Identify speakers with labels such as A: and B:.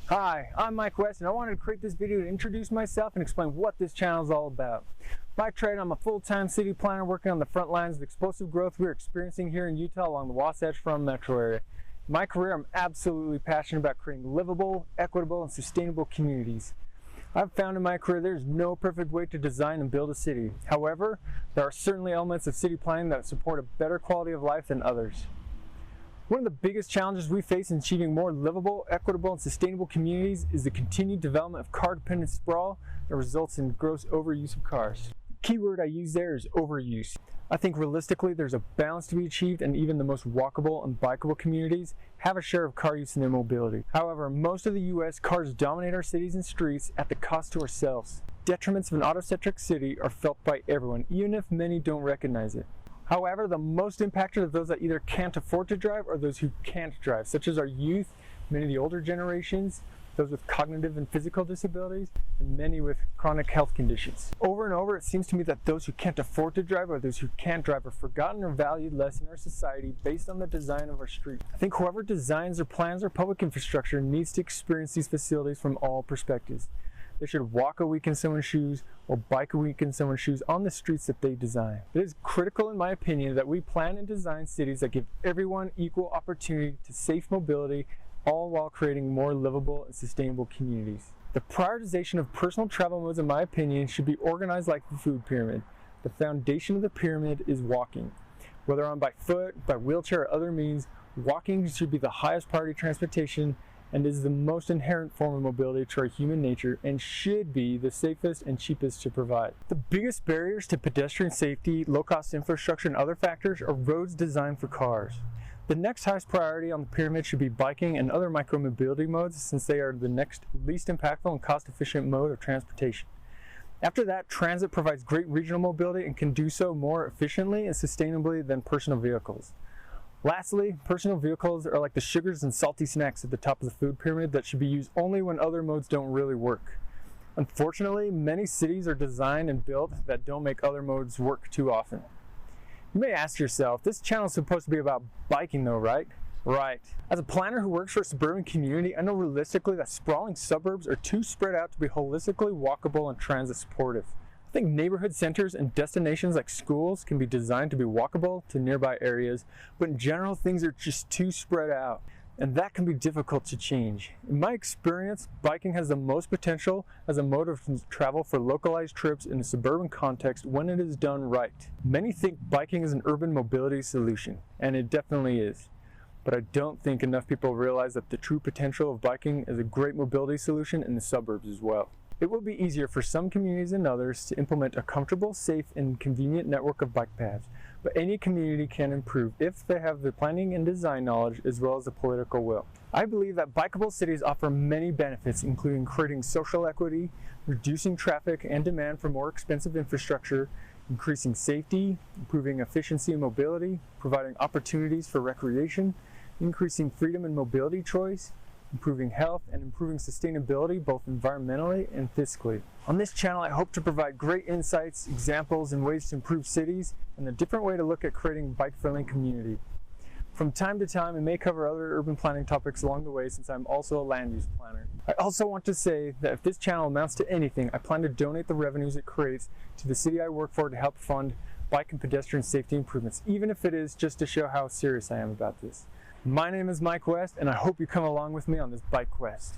A: Hi, I'm Mike West and I wanted to create this video to introduce myself and explain what this channel is all about. By trade, I'm a full-time city planner working on the front lines of the explosive growth we're experiencing here in Utah along the Wasatch Front metro area. In my career, I'm absolutely passionate about creating livable, equitable, and sustainable communities. I've found in my career there's no perfect way to design and build a city. However, there are certainly elements of city planning that support a better quality of life than others. One of the biggest challenges we face in achieving more livable, equitable, and sustainable communities is the continued development of car-dependent sprawl that results in gross overuse of cars. The key word I use there is overuse. I think realistically there's a balance to be achieved, and even the most walkable and bikeable communities have a share of car use in their mobility. However, most of the US, cars dominate our cities and streets at the cost to ourselves. Detriments of an autocentric city are felt by everyone, even if many don't recognize it. However, the most impacted are those that either can't afford to drive or those who can't drive, such as our youth, many of the older generations, those with cognitive and physical disabilities, and many with chronic health conditions. Over and over, it seems to me that those who can't afford to drive or those who can't drive are forgotten or valued less in our society based on the design of our street. I think whoever designs or plans our public infrastructure needs to experience these facilities from all perspectives. They should walk a week in someone's shoes or bike a week in someone's shoes on the streets that they design. It is critical, in my opinion, that we plan and design cities that give everyone equal opportunity to safe mobility, all while creating more livable and sustainable communities. The prioritization of personal travel modes, in my opinion, should be organized like the food pyramid. The foundation of the pyramid is walking. Whether on by foot, by wheelchair, or other means, walking should be the highest priority transportation and is the most inherent form of mobility to our human nature and should be the safest and cheapest to provide. The biggest barriers to pedestrian safety, low-cost infrastructure, and other factors are roads designed for cars. The next highest priority on the pyramid should be biking and other micro-mobility modes, since they are the next least impactful and cost-efficient mode of transportation. After that, transit provides great regional mobility and can do so more efficiently and sustainably than personal vehicles. Lastly, personal vehicles are like the sugars and salty snacks at the top of the food pyramid that should be used only when other modes don't really work. Unfortunately, many cities are designed and built that don't make other modes work too often. You may ask yourself, this channel is supposed to be about biking though, right? Right. As a planner who works for a suburban community, I know realistically that sprawling suburbs are too spread out to be holistically walkable and transit supportive. I think neighborhood centers and destinations like schools can be designed to be walkable to nearby areas, but in general things are just too spread out, and that can be difficult to change. In my experience, biking has the most potential as a mode of travel for localized trips in a suburban context when it is done right. Many think biking is an urban mobility solution, and it definitely is. But I don't think enough people realize that the true potential of biking is a great mobility solution in the suburbs as well. It will be easier for some communities than others to implement a comfortable, safe, and convenient network of bike paths, but any community can improve if they have the planning and design knowledge as well as the political will. I believe that bikeable cities offer many benefits, including creating social equity, reducing traffic and demand for more expensive infrastructure, increasing safety, improving efficiency and mobility, providing opportunities for recreation, increasing freedom and mobility choice, improving health, and improving sustainability both environmentally and fiscally. On this channel, I hope to provide great insights, examples, and ways to improve cities, and a different way to look at creating a bike-friendly community. From time to time, I may cover other urban planning topics along the way since I'm also a land use planner. I also want to say that if this channel amounts to anything, I plan to donate the revenues it creates to the city I work for to help fund bike and pedestrian safety improvements, even if it is just to show how serious I am about this. My name is Mike West, and I hope you come along with me on this bike quest.